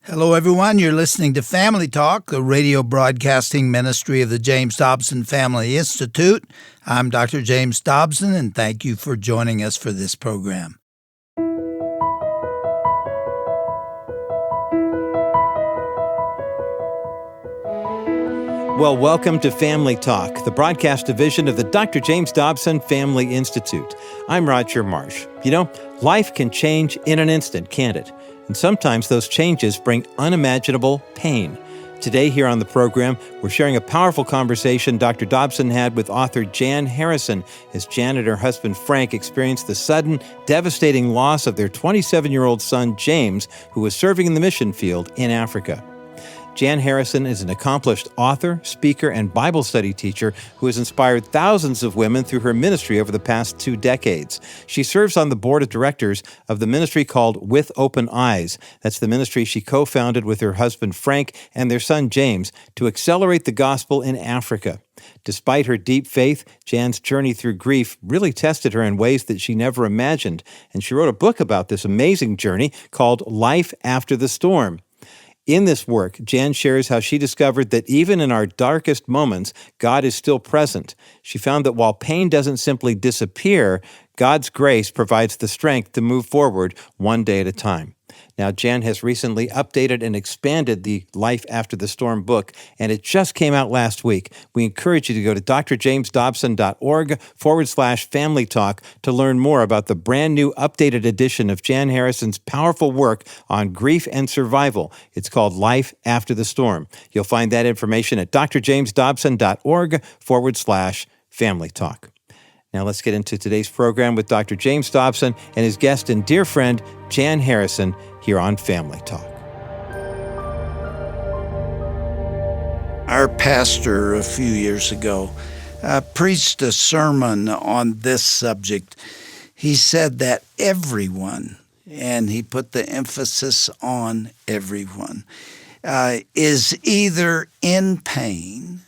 Hello, everyone. You're listening to Family Talk, a radio broadcasting ministry of the James Dobson Family Institute. I'm Dr. James Dobson, and thank you for joining us for this program. Well, welcome to Family Talk, the broadcast division of the Dr. James Dobson Family Institute. I'm Roger Marsh. You know, life can change in an instant, can't it? And sometimes those changes bring unimaginable pain. Today here on the program, we're sharing a powerful conversation Dr. Dobson had with author Jan Harrison as Jan and her husband Frank experienced the sudden, devastating loss of their 27-year-old son James, who was serving in the mission field in Africa. Jan Harrison is an accomplished author, speaker, and Bible study teacher who has inspired thousands of women through her ministry over the past 2 decades. She serves on the board of directors of the ministry called With Open Eyes. That's the ministry she co-founded with her husband Frank and their son James to accelerate the gospel in Africa. Despite her deep faith, Jan's journey through grief really tested her in ways that she never imagined, and she wrote a book about this amazing journey called Life After the Storm. In this work, Jan shares how she discovered that even in our darkest moments, God is still present. She found that while pain doesn't simply disappear, God's grace provides the strength to move forward one day at a time. Now, Jan has recently updated and expanded the Life After the Storm book, and it just came out last week. We encourage you to go to drjamesdobson.org/family talk to learn more about the brand new updated edition of Jan Harrison's powerful work on grief and survival. It's called Life After the Storm. You'll find that information at drjamesdobson.org/family talk. Now let's get into today's program with Dr. James Dobson and his guest and dear friend, Jan Harrison, here on Family Talk. Our pastor a few years ago preached a sermon on this subject. He said that everyone, and he put the emphasis on everyone, is either in pain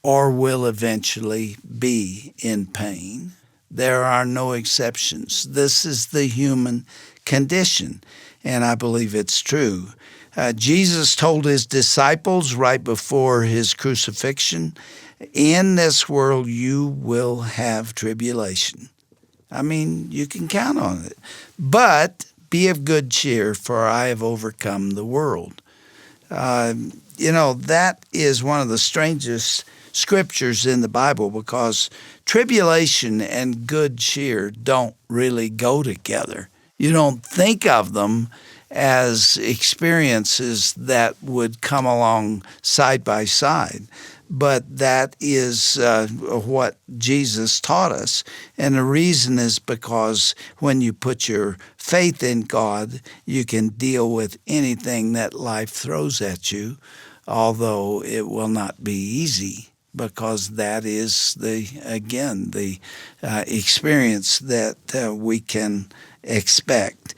or will eventually be in pain. There are no exceptions. This is the human condition, and I believe it's true. Jesus told his disciples right before his crucifixion, in this world you will have tribulation. I mean, you can count on it. But be of good cheer, for I have overcome the world. That is one of the strangest scriptures in the Bible, because tribulation and good cheer don't really go together. You don't think of them as experiences that would come along side by side, but that is what Jesus taught us. And the reason is because when you put your faith in God, you can deal with anything that life throws at you, although it will not be easy, because that is the experience that we can expect.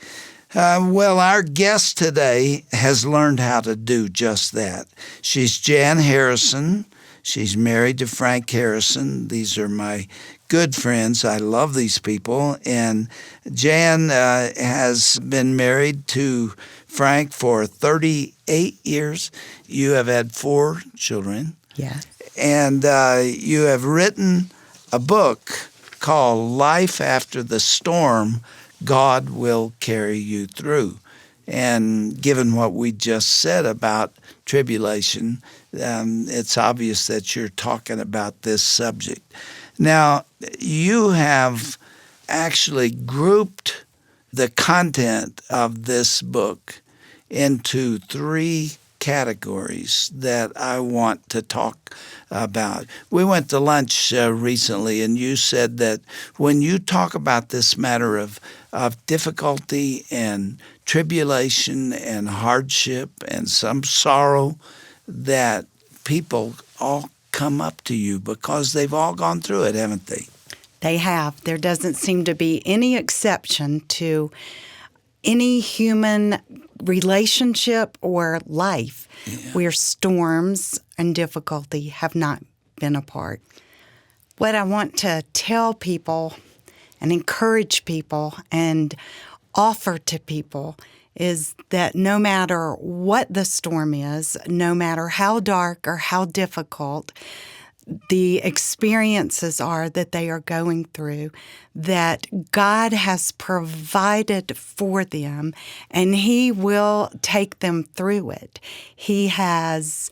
Our guest today has learned how to do just that. She's Jan Harrison. She's married to Frank Harrison. These are my good friends. I love these people. And Jan has been married to Frank for 38 years. You have had 4 children. Yes. And you have written a book called Life After the Storm, God Will Carry You Through. And given what we just said about tribulation, it's obvious that you're talking about this subject. Now, you have actually grouped the content of this book into 3 categories that I want to talk about. We went to lunch recently, and you said that when you talk about this matter of difficulty and tribulation and hardship and some sorrow, that people all come up to you because they've all gone through it, haven't they? They have. There doesn't seem to be any exception to any human relationship or life where storms and difficulty have not been a part. What I want to tell people and encourage people and offer to people is that no matter what the storm is, no matter how dark or how difficult the experiences are that they are going through, that God has provided for them and He will take them through it. He has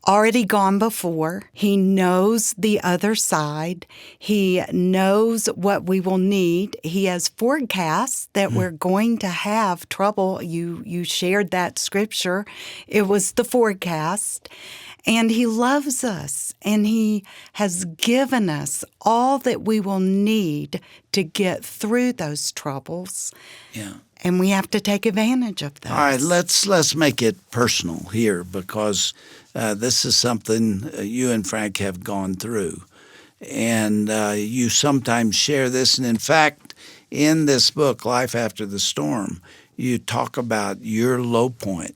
already gone before. He knows the other side. He knows what we will need. He has forecasts that we're going to have trouble. You shared that scripture. It was the forecast. And He loves us, and He has given us all that we will need to get through those troubles. Yeah. And we have to take advantage of those. All right, let's make it personal here, because this is something you and Frank have gone through. And you sometimes share this. And in fact, in this book, Life After the Storm, you talk about your low point,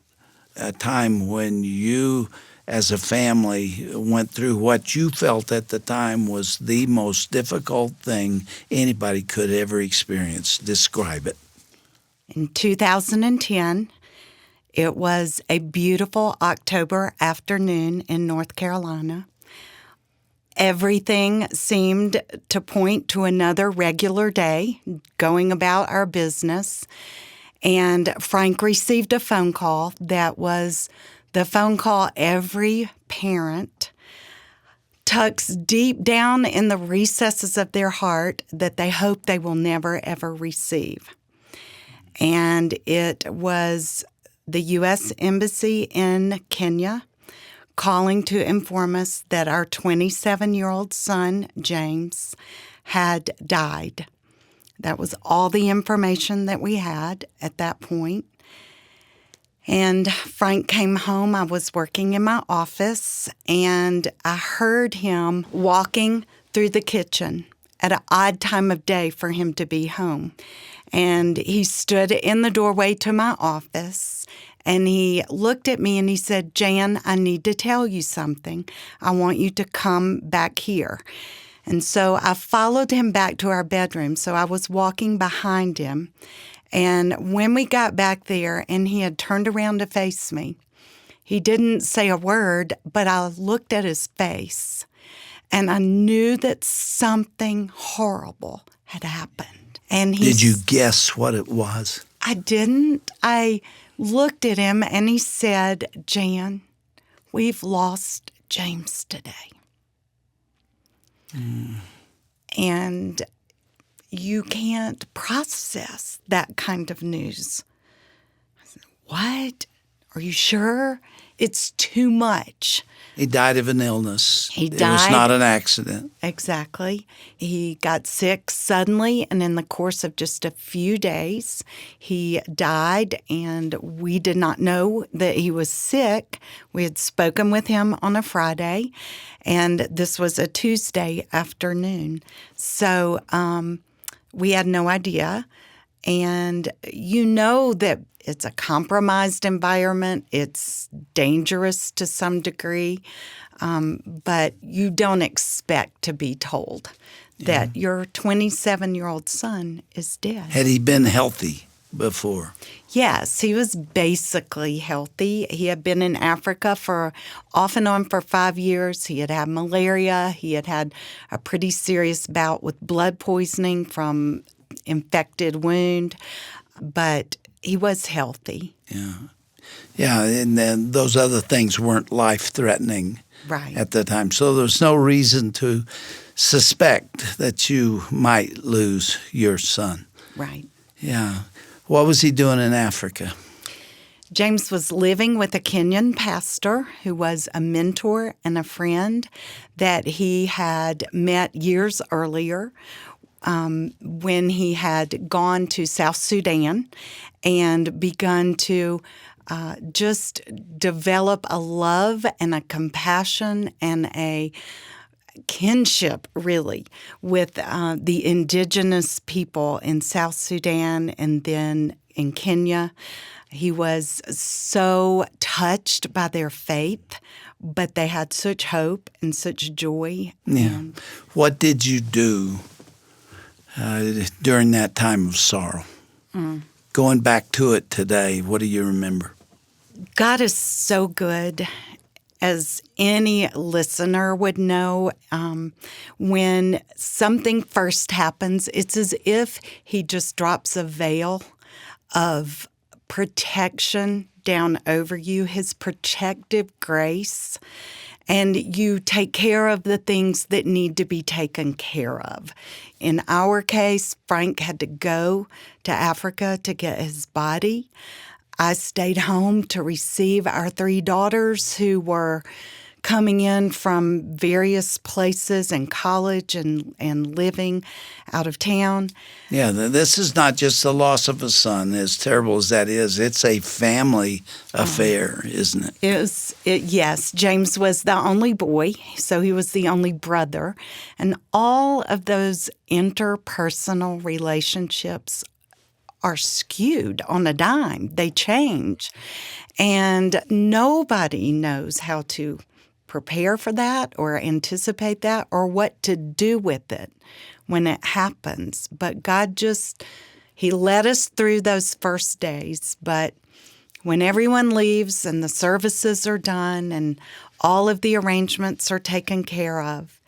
a time when you as a family went through what you felt at the time was the most difficult thing anybody could ever experience. Describe it. In 2010, it was a beautiful October afternoon in North Carolina. Everything seemed to point to another regular day, going about our business. And Frank received a phone call that was the phone call every parent tucks deep down in the recesses of their heart that they hope they will never, ever receive. And it was the U.S. Embassy in Kenya calling to inform us that our 27-year-old son, James, had died. That was all the information that we had at that point. And Frank came home. I was working in my office, and I heard him walking through the kitchen at an odd time of day for him to be home. And he stood in the doorway to my office, and he looked at me and he said, "Jan, I need to tell you something. I want you to come back here." And so I followed him back to our bedroom. So I was walking behind him. And when we got back there and he had turned around to face me, he didn't say a word, but I looked at his face and I knew that something horrible had happened. And Did you guess what it was? I didn't. I looked at him and he said, "Jan, we've lost James today." And you can't process that kind of news. I said, "What? Are you sure? It's too much." He died of an illness. He It was died. not an accident. Exactly. He got sick suddenly, and in the course of just a few days, he died, and we did not know that he was sick. We had spoken with him on a Friday, and this was a Tuesday afternoon. So we had no idea. And you know that it's a compromised environment. It's dangerous to some degree, but you don't expect to be told that your 27-year-old son is dead. Had he been healthy before? Yes, he was basically healthy. He had been in Africa off and on for 5 years. He had had malaria. He had had a pretty serious bout with blood poisoning from infected wound, but he was healthy. Yeah, and then those other things weren't life-threatening Right. at the time. So there was no reason to suspect that you might lose your son. Right. Yeah. What was he doing in Africa? James was living with a Kenyan pastor who was a mentor and a friend that he had met years earlier when he had gone to South Sudan and begun to just develop a love and a compassion and a kinship, really, with the indigenous people in South Sudan and then in Kenya. He was so touched by their faith, but they had such hope and such joy. Yeah. What did you do during that time of sorrow? Going back to it today, what do you remember? God is so good. As any listener would know, when something first happens, it's as if he just drops a veil of protection down over you, his protective grace, and you take care of the things that need to be taken care of. In our case, Frank had to go to Africa to get his body. I stayed home to receive our 3 daughters who were coming in from various places and college and living out of town. Yeah, this is not just the loss of a son, as terrible as that is. It's a family affair, isn't it? Yes, James was the only boy, so he was the only brother. And all of those interpersonal relationships are skewed on a dime. They change. And nobody knows how to prepare for that or anticipate that or what to do with it when it happens. But God He led us through those first days. But when everyone leaves and the services are done and all of the arrangements are taken care of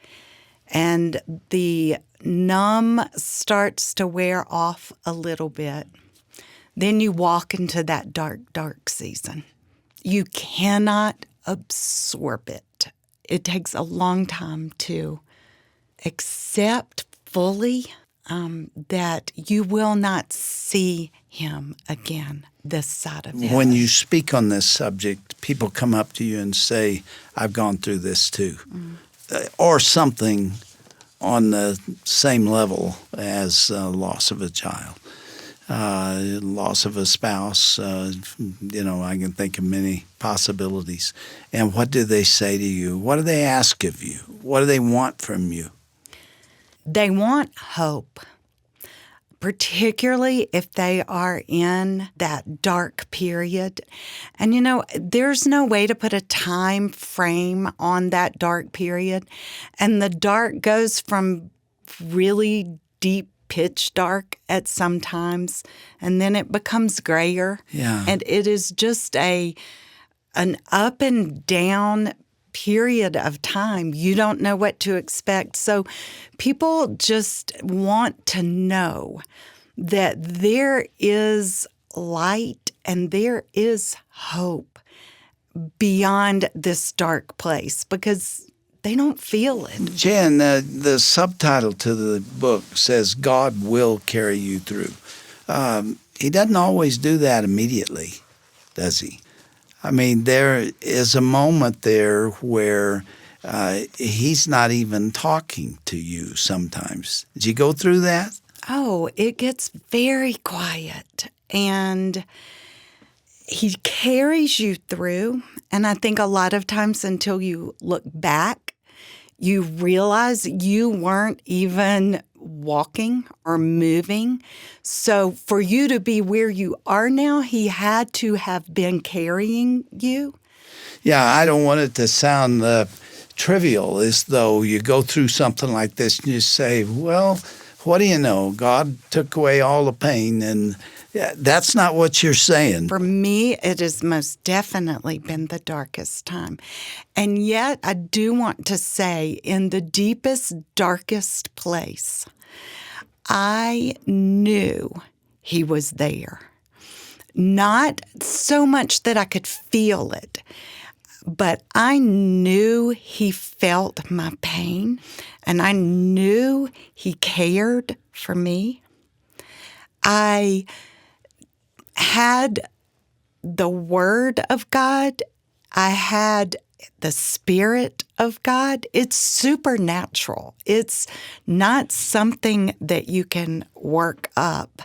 and the numb starts to wear off a little bit, then you walk into that dark, dark season. You cannot absorb it. It takes a long time to accept fully that you will not see him again this side of heaven. When you speak on this subject, people come up to you and say, I've gone through this too. Or something on the same level as loss of a child, loss of a spouse. I can think of many possibilities. And what do they say to you? What do they ask of you? What do they want from you? They want hope, particularly if they are in that dark period. And, there's no way to put a time frame on that dark period. And the dark goes from really deep pitch dark at some times, and then it becomes grayer. Yeah. And it is just an up and down period of time. You don't know what to expect. So people just want to know that there is light and there is hope beyond this dark place because they don't feel it. Jen, the subtitle to the book says, God will carry you through. He doesn't always do that immediately, does he? I mean, there is a moment there where he's not even talking to you sometimes. Did you go through that? Oh, it gets very quiet, and he carries you through. And I think a lot of times until you look back, you realize you weren't even walking or moving. So for you to be where you are now, he had to have been carrying you. Yeah, I don't want it to sound trivial, as though you go through something like this and you say, well, what do you know? God took away all the pain, and that's not what you're saying. For me, it has most definitely been the darkest time. And yet, I do want to say, in the deepest, darkest place, I knew he was there. Not so much that I could feel it, but I knew he felt my pain, and I knew he cared for me. I had the Word of God. I had the Spirit of God. It's supernatural. It's not something that you can work up.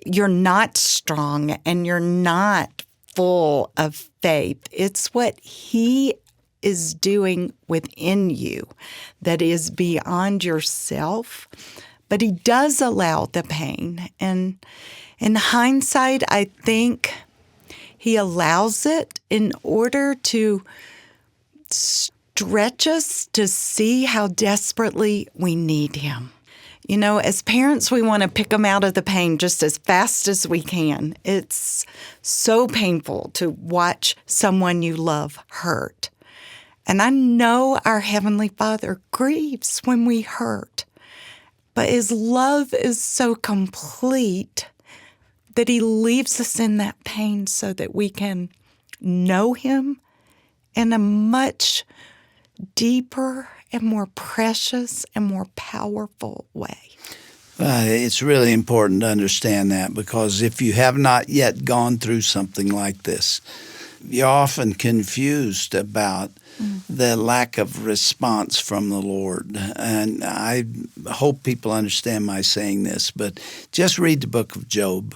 You're not strong and you're not full of faith. It's what He is doing within you that is beyond yourself. But He does allow the pain. And in hindsight, I think He allows it in order to stretch us to see how desperately we need Him. You know, as parents, we want to pick them out of the pain just as fast as we can. It's so painful to watch someone you love hurt. And I know our Heavenly Father grieves when we hurt, but His love is so complete that He leaves us in that pain so that we can know Him in a much deeper and more precious and more powerful way. It's really important to understand that, because if you have not yet gone through something like this, you're often confused about the lack of response from the Lord. And I hope people understand my saying this, but just read the book of Job.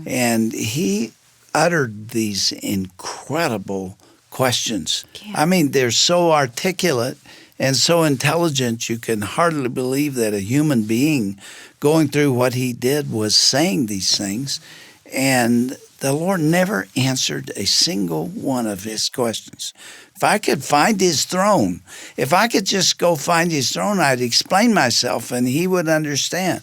And he uttered these incredible questions. Yeah. I mean, they're so articulate and so intelligent, you can hardly believe that a human being going through what he did was saying these things. And the Lord never answered a single one of his questions. If I could find his throne, if I could just go find his throne, I'd explain myself and he would understand.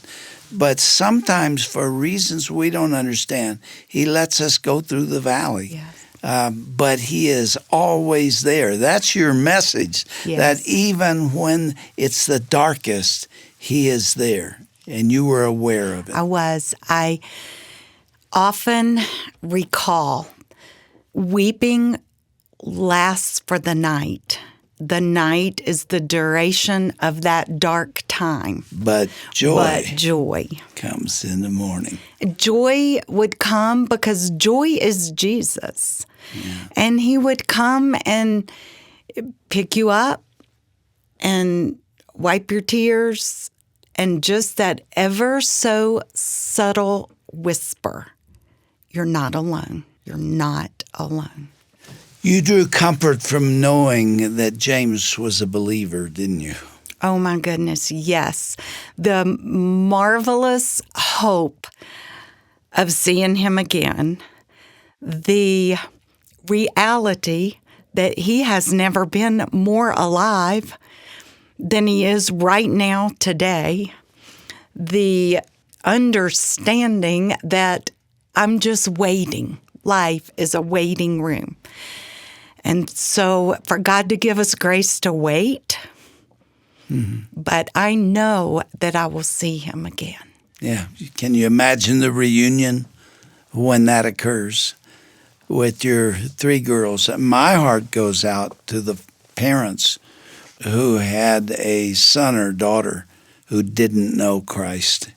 But sometimes, for reasons we don't understand, he lets us go through the valley. Yes. But he is always there. That's your message, Yes. that even when it's the darkest, he is there, and you were aware of it. I often recall weeping lasts for the night. The night is the duration of that dark time. But joy comes in the morning. Joy would come because joy is Jesus. Yeah. And he would come and pick you up and wipe your tears, and just that ever so subtle whisper, you're not alone. You're not alone. You drew comfort from knowing that James was a believer, didn't you? Oh, my goodness, yes. The marvelous hope of seeing him again, the reality that he has never been more alive than he is right now today, the understanding that I'm just waiting. Life is a waiting room. And so for God to give us grace to wait, but I know that I will see him again. Yeah. Can you imagine the reunion when that occurs with your three girls? My heart goes out to the parents who had a son or daughter who didn't know Christ.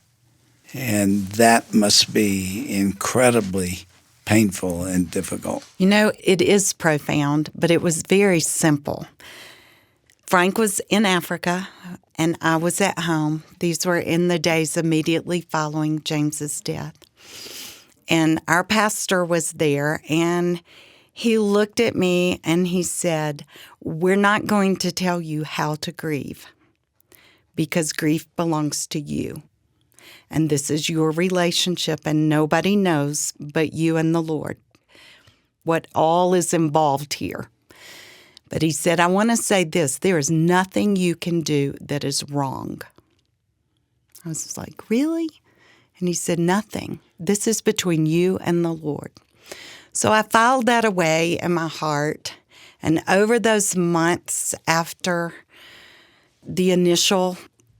And that must be incredibly painful and difficult. You know, it is profound, but it was very simple. Frank was in Africa, and I was at home. These were in the days immediately following James's death. And our pastor was there, and he looked at me and he said, "We're not going to tell you how to grieve, because grief belongs to you. And this is your relationship, and nobody knows but you and the Lord what all is involved here." But he said, "I want to say this, there is nothing you can do that is wrong." I was like, "Really?" And he said, "Nothing. This is between you and the Lord." So I filed that away in my heart. And over those months after the initial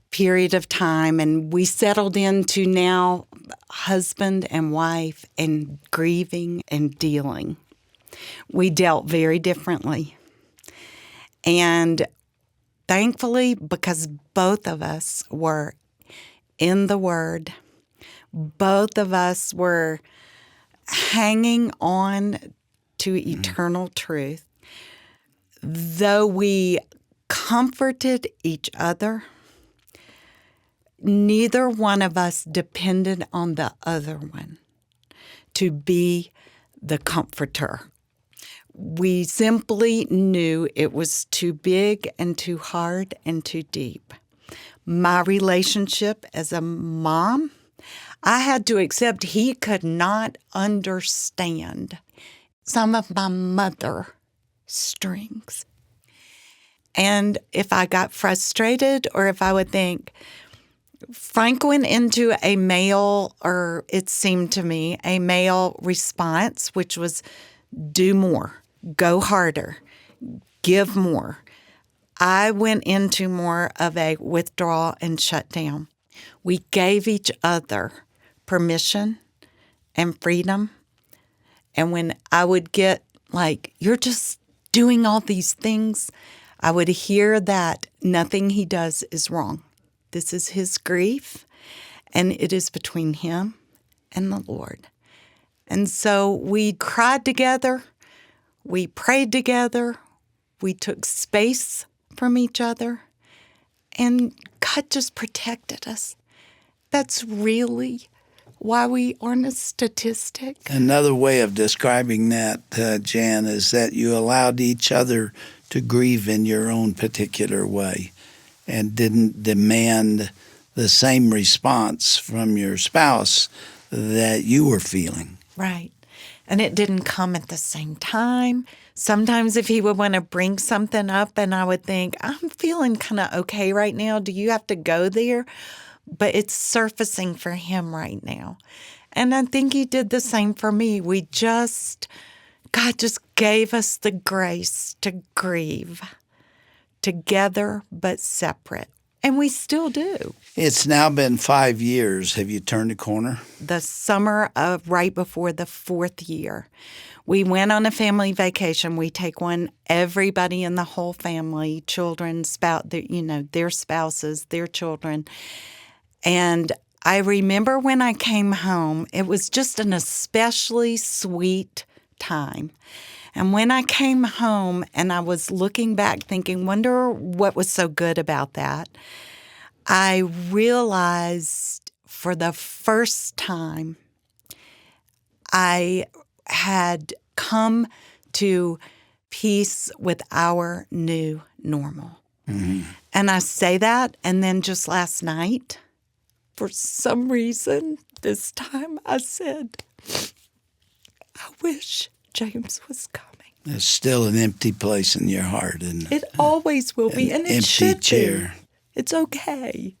period of time, and we settled into now husband and wife and grieving and dealing, we dealt very differently. And thankfully, because both of us were in the Word, both of us were hanging on to eternal truth, though we comforted each other, neither one of us depended on the other one to be the comforter. We simply knew it was too big and too hard and too deep. My relationship as a mom, I had to accept he could not understand some of my mother strings. And if I got frustrated, or if I would think, Frank went into a male, or it seemed to me, a male response, which was do more, go harder, give more. I went into more of a withdrawal and shut down. We gave each other permission and freedom. And when I would get like, you're just doing all these things, I would hear that nothing he does is wrong. This is his grief, and it is between him and the Lord. And so we cried together, we prayed together, we took space from each other, and God just protected us. That's really why we aren't a statistic. Another way of describing that, Jan, is that you allowed each other to grieve in your own particular way and didn't demand the same response from your spouse that you were feeling. Right. And it didn't come at the same time. Sometimes if he would want to bring something up and I would think, I'm feeling kind of okay right now. Do you have to go there? But it's surfacing for him right now. And I think he did the same for me. God just gave us the grace to grieve together but separate. And we still do. It's now been 5 years. Have you turned a corner? The summer of right before the 4th year, we went on a family vacation. We take one, everybody in the whole family, children, their spouses, their children. And I remember when I came home, it was just an especially sweet time. And when I came home and I was looking back thinking, wonder what was so good about that, I realized for the first time I had come to peace with our new normal. Mm-hmm. And I say that, and then just last night, for some reason, this time I said, I wish James was coming. There's still an empty place in your heart. And it always will be, and it should chair. Be. It's okay.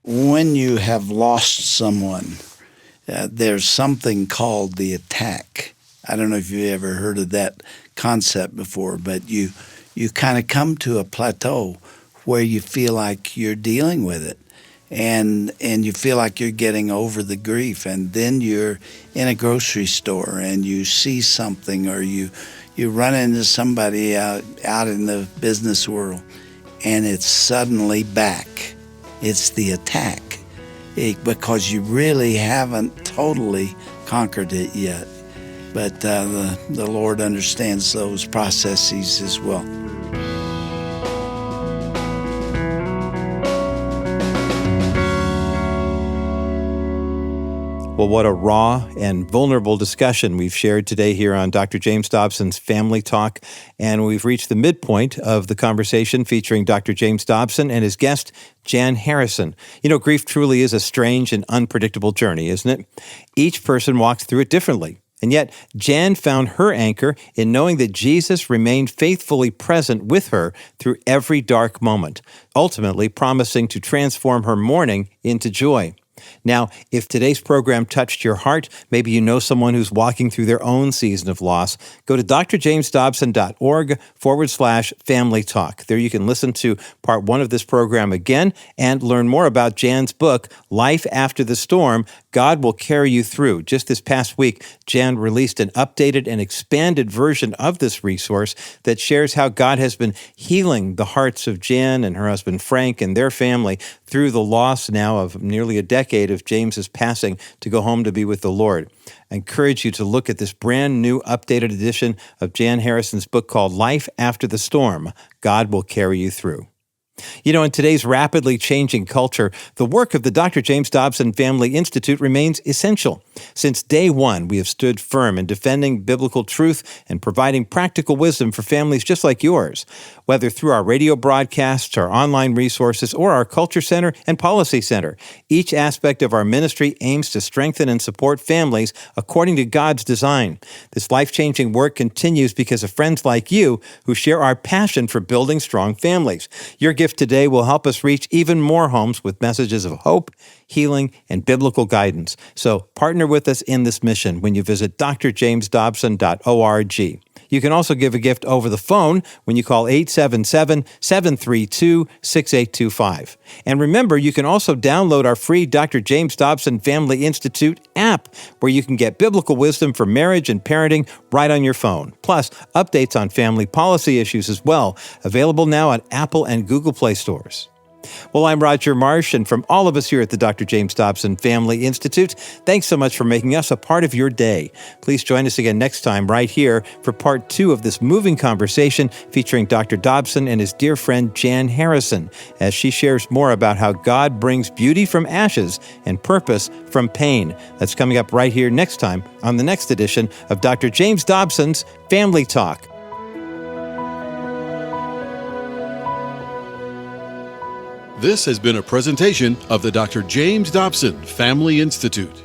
When you have lost someone, there's something called the attack. I don't know if you've ever heard of that concept before, but you kind of come to a plateau where you feel like you're dealing with it. And you feel like you're getting over the grief, and then you're in a grocery store and you see something, or you run into somebody out in the business world, and it's suddenly back. It's the attack, because you really haven't totally conquered it yet. But the Lord understands those processes as well. Well, what a raw and vulnerable discussion we've shared today here on Dr. James Dobson's Family Talk. And we've reached the midpoint of the conversation featuring Dr. James Dobson and his guest, Jan Harrison. You know, grief truly is a strange and unpredictable journey, isn't it? Each person walks through it differently. And yet, Jan found her anchor in knowing that Jesus remained faithfully present with her through every dark moment, ultimately promising to transform her mourning into joy. Now, if today's program touched your heart, maybe you know someone who's walking through their own season of loss, go to drjamesdobson.org/family talk. There you can listen to part 1 of this program again and learn more about Jan's book, Life After the Storm, God Will Carry You Through. Just this past week, Jan released an updated and expanded version of this resource that shares how God has been healing the hearts of Jan and her husband Frank and their family through the loss now of nearly a decade of James's passing to go home to be with the Lord. I encourage you to look at this brand new updated edition of Jan Harrison's book called Life After the Storm, God Will Carry You Through. You know, in today's rapidly changing culture, the work of the Dr. James Dobson Family Institute remains essential. Since day one, we have stood firm in defending biblical truth and providing practical wisdom for families just like yours. Whether through our radio broadcasts, our online resources, or our Culture Center and Policy Center, each aspect of our ministry aims to strengthen and support families according to God's design. This life-changing work continues because of friends like you who share our passion for building strong families. Your gift today will help us reach even more homes with messages of hope, healing, and biblical guidance. So partner with us in this mission when you visit drjamesdobson.org. You can also give a gift over the phone when you call 877-732-6825. And remember, you can also download our free Dr. James Dobson Family Institute app, where you can get biblical wisdom for marriage and parenting right on your phone. Plus, updates on family policy issues as well, available now on Apple and Google Play stores. Well, I'm Roger Marsh, and from all of us here at the Dr. James Dobson Family Institute, thanks so much for making us a part of your day. Please join us again next time right here for part 2 of this moving conversation featuring Dr. Dobson and his dear friend Jan Harrison, as she shares more about how God brings beauty from ashes and purpose from pain. That's coming up right here next time on the next edition of Dr. James Dobson's Family Talk. This has been a presentation of the Dr. James Dobson Family Institute.